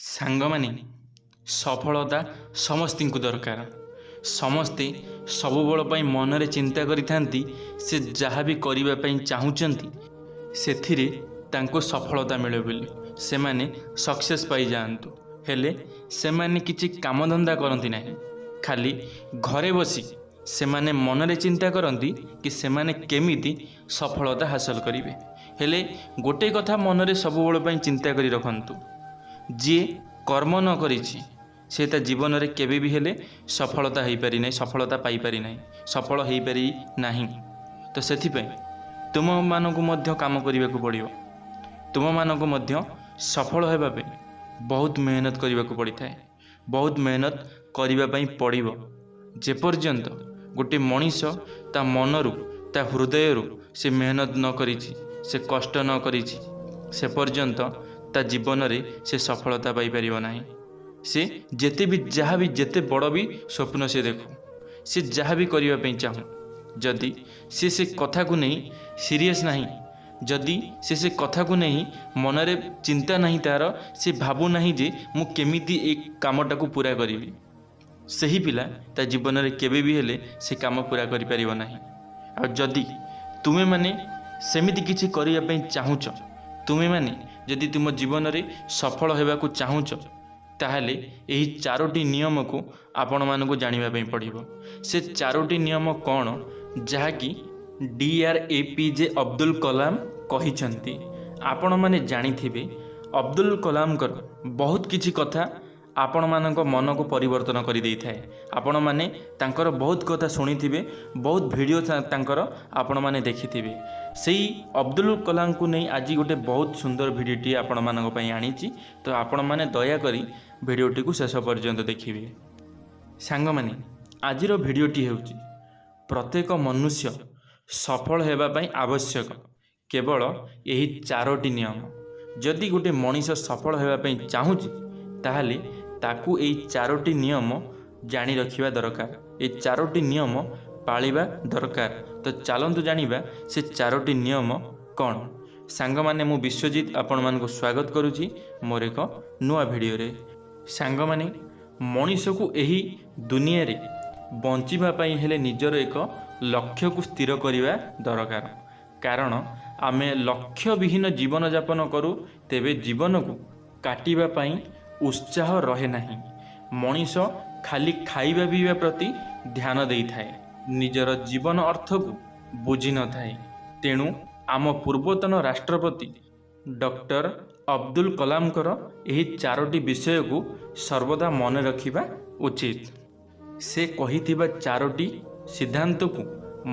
ସାଙ୍ଗମାନେ ସଫଳତା ସମସ୍ତଙ୍କୁ ଦରକାର। ସମସ୍ତେ ସବୁବେଳ ପାଇଁ ମନରେ ଚିନ୍ତା କରିଥାନ୍ତି ସେ ଯାହା ବି କରିବା ପାଇଁ ଚାହୁଁଛନ୍ତି ସେଥିରେ ତାଙ୍କୁ ସଫଳତା ମିଳେ ବୋଲି, ସେମାନେ ସକ୍ସେସ୍ ପାଇଯାଆନ୍ତୁ। ହେଲେ ସେମାନେ କିଛି କାମଧନ୍ଦା କରନ୍ତି ନାହିଁ, ଖାଲି ଘରେ ବସି ସେମାନେ ମନରେ ଚିନ୍ତା କରନ୍ତି କି ସେମାନେ କେମିତି ସଫଳତା ହାସଲ କରିବେ। ହେଲେ ଗୋଟେ କଥା ମନରେ ସବୁବେଳ ପାଇଁ ଚିନ୍ତା କରି ରଖନ୍ତୁ, ଯିଏ କର୍ମ ନ କରିଛି ସେ ତା ଜୀବନରେ କେବେ ବି ହେଲେ ସଫଳତା ହେଇପାରି ନାହିଁ, ସଫଳତା ପାଇପାରି ନାହିଁ, ସଫଳ ହେଇପାରି ନାହିଁ। ତ ସେଥିପାଇଁ ତୁମମାନଙ୍କୁ ମଧ୍ୟ କାମ କରିବାକୁ ପଡ଼ିବ। ତୁମମାନଙ୍କୁ ମଧ୍ୟ ସଫଳ ହେବା ପାଇଁ ବହୁତ ମେହନତ କରିବାକୁ ପଡ଼ିଥାଏ, ବହୁତ ମେହନତ କରିବା ପାଇଁ ପଡ଼ିବ। ଯେପର୍ଯ୍ୟନ୍ତ ଗୋଟେ ମଣିଷ ତା ମନରୁ ତା ହୃଦୟରୁ ସେ ମେହନତ ନ କରିଛି, ସେ କଷ୍ଟ ନ କରିଛି, ସେ ପର୍ଯ୍ୟନ୍ତ ତା ଜୀବନରେ ସେ ସଫଳତା ପାଇପାରିବ ନାହିଁ। ସେ ଯେତେ ବି ଯାହା ବି ଯେତେ ବଡ଼ ବି ସ୍ୱପ୍ନ ସେ ଦେଖୁ, ସେ ଯାହା ବି କରିବା ପାଇଁ ଚାହୁଁ, ଯଦି ସେ କଥାକୁ ନେଇ ସିରିୟସ୍ ନାହିଁ, ଯଦି ସେ କଥାକୁ ନେଇ ମନରେ ଚିନ୍ତା ନାହିଁ ତା'ର, ସେ ଭାବୁନାହିଁ ଯେ ମୁଁ କେମିତି ଏ କାମଟାକୁ ପୂରା କରିବି, ସେହି ପିଲା ତା ଜୀବନରେ କେବେ ବି ହେଲେ ସେ କାମ ପୂରା କରିପାରିବ ନାହିଁ। ଆଉ ଯଦି ତୁମେମାନେ ସେମିତି କିଛି କରିବା ପାଇଁ ଚାହୁଁଛ, ତୁମେମାନେ ଯଦି ତୁମ ଜୀବନରେ ସଫଳ ହେବାକୁ ଚାହୁଁଛ, ତାହେଲେ ଏହି 4ଟି ନିୟମକୁ ଆପଣମାନଙ୍କୁ ଜାଣିବା ପାଇଁ ପଡ଼ିବ। ସେ 4ଟି ନିୟମ କ'ଣ, ଯାହାକି Dr. APJ ଅବଦୁଲ କଲାମ କହିଛନ୍ତି। ଆପଣମାନେ ଜାଣିଥିବେ ଅବଦୁଲ କଲାମଙ୍କର ବହୁତ କିଛି କଥା ଆପଣମାନଙ୍କ ମନକୁ ପରିବର୍ତ୍ତନ କରିଦେଇଥାଏ। ଆପଣମାନେ ତାଙ୍କର ବହୁତ କଥା ଶୁଣିଥିବେ, ବହୁତ ଭିଡ଼ିଓ ତାଙ୍କର ଆପଣମାନେ ଦେଖିଥିବେ। ସେଇ ଅବଦୁଲ କଲାମଙ୍କୁ ନେଇ ଆଜି ଗୋଟେ ବହୁତ ସୁନ୍ଦର ଭିଡ଼ିଓଟିଏ ଆପଣମାନଙ୍କ ପାଇଁ ଆଣିଛି। ତ ଆପଣମାନେ ଦୟାକରି ଭିଡ଼ିଓଟିକୁ ଶେଷ ପର୍ଯ୍ୟନ୍ତ ଦେଖିବେ। ସାଙ୍ଗମାନେ, ଆଜିର ଭିଡ଼ିଓଟି ହେଉଛି ପ୍ରତ୍ୟେକ ମନୁଷ୍ୟ ସଫଳ ହେବା ପାଇଁ ଆବଶ୍ୟକ କେବଳ ଏହି 4ଟି ନିୟମ। ଯଦି ଗୋଟେ ମଣିଷ ସଫଳ ହେବା ପାଇଁ ଚାହୁଁଛି, ତାହେଲେ ତାକୁ ଏହି 4ଟି ନିୟମ ଜାଣି ରଖିବା ଦରକାର, ଏହି 4ଟି ନିୟମ ପାଳିବା ଦରକାର। ତ ଚାଲନ୍ତୁ ଜାଣିବା ସେ 4ଟି ନିୟମ କ'ଣ। ସାଙ୍ଗମାନେ, ମୁଁ ବିଶ୍ୱଜିତ ଆପଣମାନଙ୍କୁ ସ୍ୱାଗତ କରୁଛି ମୋର ଏକ ନୂଆ ଭିଡ଼ିଓରେ। ସାଙ୍ଗମାନେ, ମଣିଷକୁ ଏହି ଦୁନିଆରେ ବଞ୍ଚିବା ପାଇଁ ହେଲେ ନିଜର ଏକ ଲକ୍ଷ୍ୟକୁ ସ୍ଥିର କରିବା ଦରକାର। କାରଣ ଆମେ ଲକ୍ଷ୍ୟବିହୀନ ଜୀବନଯାପନ କରୁ, ତେବେ ଜୀବନକୁ କାଟିବା ପାଇଁ ଉତ୍ସାହ ରହେ ନାହିଁ। ମଣିଷ ଖାଲି ଖାଇବା ପିଇବା ପ୍ରତି ଧ୍ୟାନ ଦେଇଥାଏ, ନିଜର ଜୀବନ ଅର୍ଥକୁ ବୁଝିନଥାଏ। ତେଣୁ ଆମ ପୂର୍ବତନ ରାଷ୍ଟ୍ରପତି ଡକ୍ଟର ଅବଦୁଲ କଲାମଙ୍କର ଏହି 4ଟି ବିଷୟକୁ ସର୍ବଦା ମନେ ରଖିବା ଉଚିତ। ସେ କହିଥିବା 4ଟି ସିଦ୍ଧାନ୍ତକୁ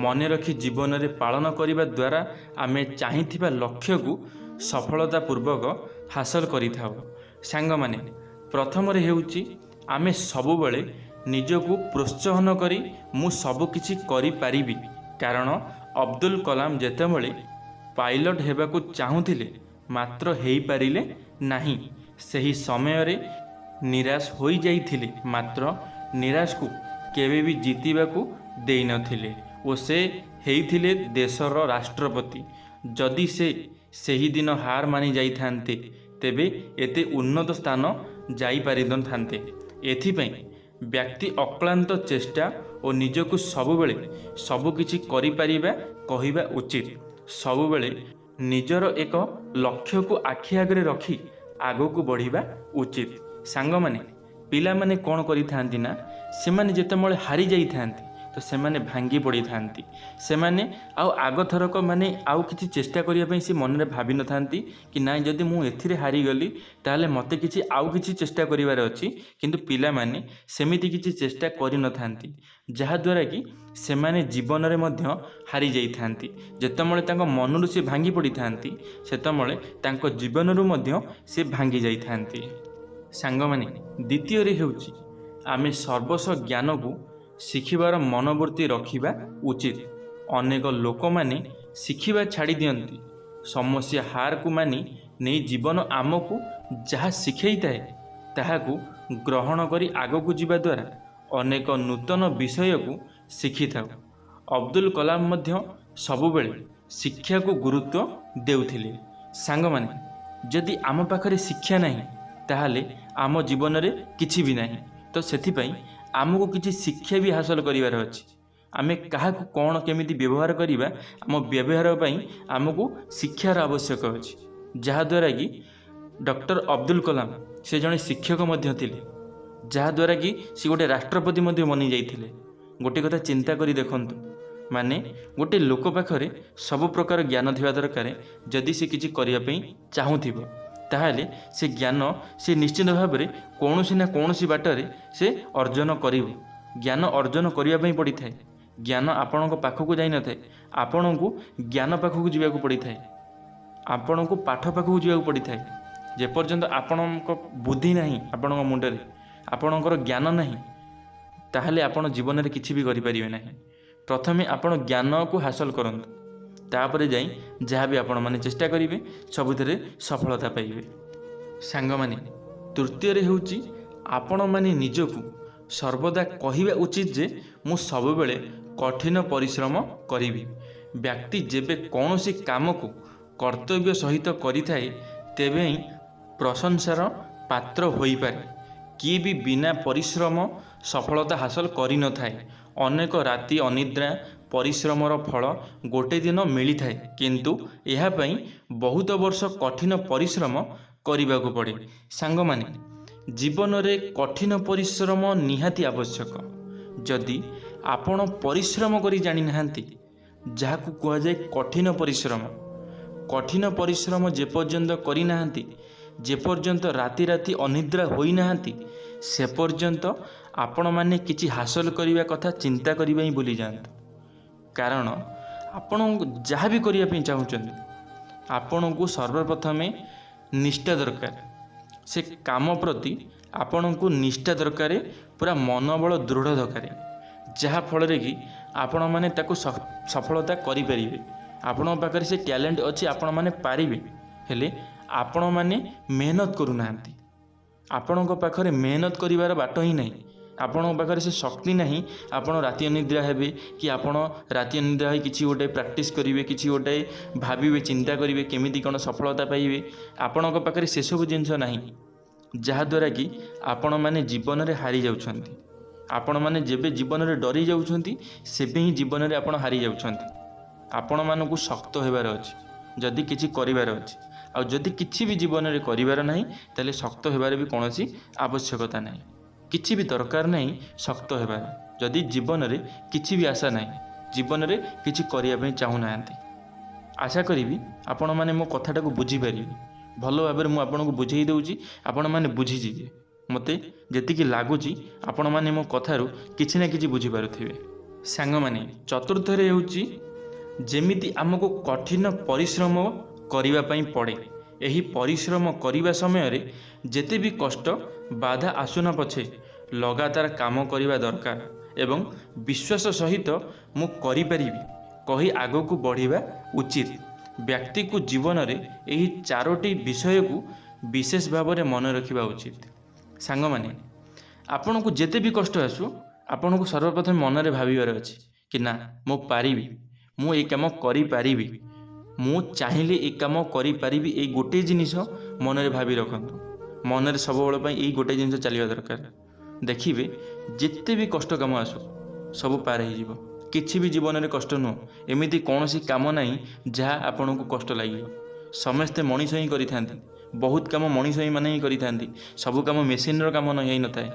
ମନେ ରଖି ଜୀବନରେ ପାଳନ କରିବା ଦ୍ୱାରା ଆମେ ଚାହିଁଥିବା ଲକ୍ଷ୍ୟକୁ ସଫଳତାପୂର୍ବକ ହାସଲ କରିଥାଉ। ସାଙ୍ଗମାନେ, ପ୍ରଥମରେ ହେଉଛି ଆମେ ସବୁବେଳେ ନିଜକୁ ପ୍ରୋତ୍ସାହନ କରି ମୁଁ ସବୁକିଛି କରିପାରିବି। କାରଣ ଅବଦୁଲ କଲାମ ଯେତେବେଳେ ପାଇଲଟ ହେବାକୁ ଚାହୁଁଥିଲେ ମାତ୍ର ହେଇପାରିଲେ ନାହିଁ, ସେହି ସମୟରେ ନିରାଶ ହୋଇଯାଇଥିଲେ, ମାତ୍ର ନିରାଶକୁ କେବେ ବି ଜିତିବାକୁ ଦେଇନଥିଲେ ଓ ସେ ହେଇଥିଲେ ଦେଶର ରାଷ୍ଟ୍ରପତି। ଯଦି ସେ ସେହିଦିନ ହାର ମାନି ଯାଇଥାନ୍ତେ, ତେବେ ଏତେ ଉନ୍ନତ ସ୍ଥାନ ଯାଇପାରିନଥାନ୍ତେ। ଏଥିପାଇଁ ବ୍ୟକ୍ତି ଅକ୍ଳାନ୍ତ ଚେଷ୍ଟା ଓ ନିଜକୁ ସବୁବେଳେ ସବୁକିଛି କରିପାରିବା କହିବା ଉଚିତ। ସବୁବେଳେ ନିଜର ଏକ ଲକ୍ଷ୍ୟକୁ ଆଖି ଆଗରେ ରଖି ଆଗକୁ ବଢ଼ିବା ଉଚିତ। ସାଙ୍ଗମାନେ, ପିଲାମାନେ କ'ଣ କରିଥାନ୍ତି ନା, ସେମାନେ ଯେତେବେଳେ ହାରି ଯାଇଥାନ୍ତି ତ ସେମାନେ ଭାଙ୍ଗି ପଡ଼ିଥାନ୍ତି। ସେମାନେ ଆଉ ଆଗଥରକ ଆଉ କିଛି ଚେଷ୍ଟା କରିବା ପାଇଁ ସେ ମନରେ ଭାବିନଥାନ୍ତି କି ନାଇଁ ଯଦି ମୁଁ ଏଥିରେ ହାରିଗଲି ତାହେଲେ ମୋତେ ଆଉ କିଛି ଚେଷ୍ଟା କରିବାର ଅଛି। କିନ୍ତୁ ପିଲାମାନେ ସେମିତି କିଛି ଚେଷ୍ଟା କରିନଥାନ୍ତି, ଯାହାଦ୍ୱାରା କି ସେମାନେ ଜୀବନରେ ମଧ୍ୟ ହାରିଯାଇଥାନ୍ତି। ଯେତେବେଳେ ତାଙ୍କ ମନରୁ ସେ ଭାଙ୍ଗି ପଡ଼ିଥାନ୍ତି, ସେତେବେଳେ ତାଙ୍କ ଜୀବନରୁ ମଧ୍ୟ ସେ ଭାଙ୍ଗି ଯାଇଥାନ୍ତି। ସାଙ୍ଗମାନେ, ଦ୍ୱିତୀୟରେ ହେଉଛି ଆମେ ସର୍ବସ୍ୱ ଜ୍ଞାନକୁ ଶିଖିବାର ମନୋବୃତ୍ତି ରଖିବା ଉଚିତ। ଅନେକ ଲୋକମାନେ ଶିଖିବା ଛାଡ଼ି ଦିଅନ୍ତି, ସମସ୍ୟା ହାରକୁ ମାନି ନେଇ ଜୀବନ ଆମକୁ ଯାହା ଶିଖେଇଥାଏ ତାହାକୁ ଗ୍ରହଣ କରି ଆଗକୁ ଯିବା ଦ୍ୱାରା ଅନେକ ନୂତନ ବିଷୟକୁ ଶିଖିଥାଉ। ଅବଦୁଲ କଲାମ ମଧ୍ୟ ସବୁବେଳେ ଶିକ୍ଷାକୁ ଗୁରୁତ୍ୱ ଦେଉଥିଲେ। ସାଙ୍ଗମାନେ, ଯଦି ଆମ ପାଖରେ ଶିକ୍ଷା ନାହିଁ ताहले आम जीवन में किछि भी नहीं। तो सेथिपाई आमको किछि शिक्षा भी हासिल करिवार अछि। आमे काहाकु कौन केमिति व्यवहार करिबा आम व्यवहार पई आमको शिक्षार आवश्यक अछि। जहाद्वारा कि डॉक्टर अब्दुल कलाम से जड़े शिक्षक मध्य थिले, जहाद्वारा कि सी गोटे राष्ट्रपति मध्य बनी जाइथिले। गोटे कथा चिंता करी देखंतु, माने गोटे लोक पाखरे सब प्रकार ज्ञान थिबा दरकार। जदि से किछि करिया पई चाहुथिबो ताहले से ज्ञान से निश्चित भाव में कौनसी ना कौनसी बाटरे से अर्जन करिवो। ज्ञान अर्जन करिया पई पड़ी थाए। ज्ञान आपणक पाखक जाई न थाए, आपणक ज्ञान पाखक जीवाक पड़ी थाए, आपणक पाठ पाखक जीवाक पड़ी थाए। जे पर्यंत आपणक बुद्धि नहीं, आपणक मुंडरे आपणकर ज्ञान नहीं, ताहले आपण जीवन में किछि भी करि परिबे नहीं। प्रथमे आपण ज्ञान को हासिल करंतु, तापरे जाई जहाँ भी आपण माने चेष्टा करिवे सबुथिरे सफलता पाइबे। सांग माने तृतीय रे होउची आपण माने निजकु सर्वदा कहिबा उचित जे मु सब बेले कठिन परिश्रम करिवि। व्यक्ति जेबे कौनसी काम को कर्तव्य सहित करिथाए तेबे ही प्रशंसार पात्र होई पारे। किए भी बिना परिश्रम सफलता हासिल करि न थाए। अनेक राति अनिद्रा परिश्रमर फल गोटे दिन मिली थाए, किंतु यह पई बहुत वर्ष कठिन परिश्रम करिबाकु पड़े। सांग माने जीवन में कठिन परिश्रम निहाती आवश्यक। जदि आपण परिश्रम करी जानि नाहंती, जाहाकु कुहा जाय कठिन परिश्रम, कठिन परिश्रम जे पर्यंत करि नाहंती, जे पर्यंत राति राति अनिद्रा होई नाहंती, से पर्यंत आपण माने किछि हासिल करिवा कथा चिंता करिबा ही भूली जांतु। कारण आपण जहाँ भी करिया पई चाहुचंदी, आपण को सर्वप्रथमे निष्ठा दरकार। से काम प्रति आपण को निष्ठा दरकार, पूरा मनोबल दृढ़ दरकार, जहाँ फल रे कि आपण माने ताको सफलता करि परिबे। आपण पाखरे से टैलेंट अछि, आपण माने पारिबे, हेले आपण माने मेहनत करू नाहंती। आपणक पाखरे मेहनत करिवार बाट ही नहीं, आपणक पाखरे से शक्ति नहीं। आपण राति अनिद्रा हेबे कि आपण राति अनिद्रा होई किछि गोटे प्रैक्टिस करिवे, किछि गोटे भाबिवे, चिंता करिवे केमिति कोन सफलता पाइबे। आपणक पाखरे से सब जिंस नहीं, जहाद्वारा कि आपण माने जीवन में हारी जाउछंती। आपण माने जेबे जीवन में डरी जाउछंती सेबे ही जीवन में आपण हारी जाउछंती। आपण मानकु शक्त हेबार अछि जदि किछि करिवार अछि। आ जदि किछि भी जीवन में करिवार नहीं ताले शक्त हेबार भी कोनोसी आवश्यकता नहीं, किछि भी दरकार नहीं शक्त हेबार। जदि जीवन में किछि भी आशा नहीं, जीवन में किछि करिया पई चाहू नाहंती, आशा करिवि आपण माने मो कथाटा को बुझी परिबे। भलो भाबरे मु आपण को बुझेई दउची, आपण माने बुझी जिवे। मते जेतिकी लागुची आपण माने मो कथारु किछि ना किछि बुझी पारुथिबे। सांग माने चतुर्थ रे होउची जेमिति आमको कठिन परिश्रम करिवा पई पड़े। एही परिश्रम करिवा समय रे जेते भी कष्ट बाधा आसुना पछे लगातार काम करिवा दरकार एवं विश्वास सहित मु करि परिबी कही आगो को बढ़िबा उचित। व्यक्ति को जीवन रे एही चारोटी विषय को विशेष भाव में मन रखिबा उचित। सांग माने आपन को जेते भी कष्ट आसु आपन को सर्वप्रथम मन रे भाबिबार अछि कि ना मो पारिबी, मु ए काम करि पारिबी, मु चाहिए ए काम करि पारिबी। ए गोटे जिनिस मन रे भाबी रखंतु। मन रे सब बेले पई ए गोटे जिनिस चलिबा दरकार। देखिबे जेते भी कष्ट काम आसु सब पार हो जीवो। किछि भी जीवन में कष्ट नुह, एमिति कौनसी काम नहीं जहाँ आपन को कष्ट लगे। समस्ते मनीष ही करिथांती, बहुत काम मनीष ही माने ही करिथांती, सब काम मेसीन रो काम नहीं न थाए।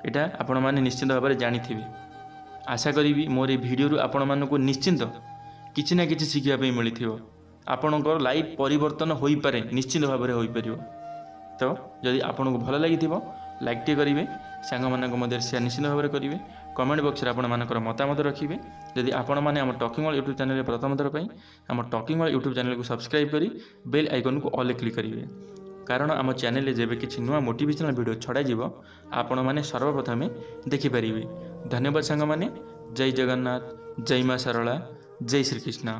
एटा आपण माने निश्चित भाव में जानिथिबे। आशा करी मोर ए भिडियो आपण मानकु निश्चिंत किछि ना किछि शिखिया पे मिलिथिबो। आपणकर लाइफ परिवर्तन होई पारे, निश्चित भाव में होई परिबो। तो जदि आपन को भल लागिथिबो लाइक टे करिवे, सांग मानक मध्य शेयर निश्चित भाव में करिवे। कमेंट बॉक्स रे आपण मानकर मतामत रखिवे। जदि आपण माने हम टॉकिंग वर्ल्ड यूट्यूब चैनल प्रथम थर पई हम टॉकिंग वर्ल्ड यूट्यूब चैनल को सब्सक्राइब करी बेल आइकन को ऑल क्लिक करिवे। कारण आम चैनल जेबे किछि नुआ मोटिवेशनल वीडियो छड़ा जीवो आपण माने सर्वप्रथमे देखि परिवे। धन्यवाद सांग माने। जय जगन्नाथ, जय मां सरला, जय श्री कृष्ण।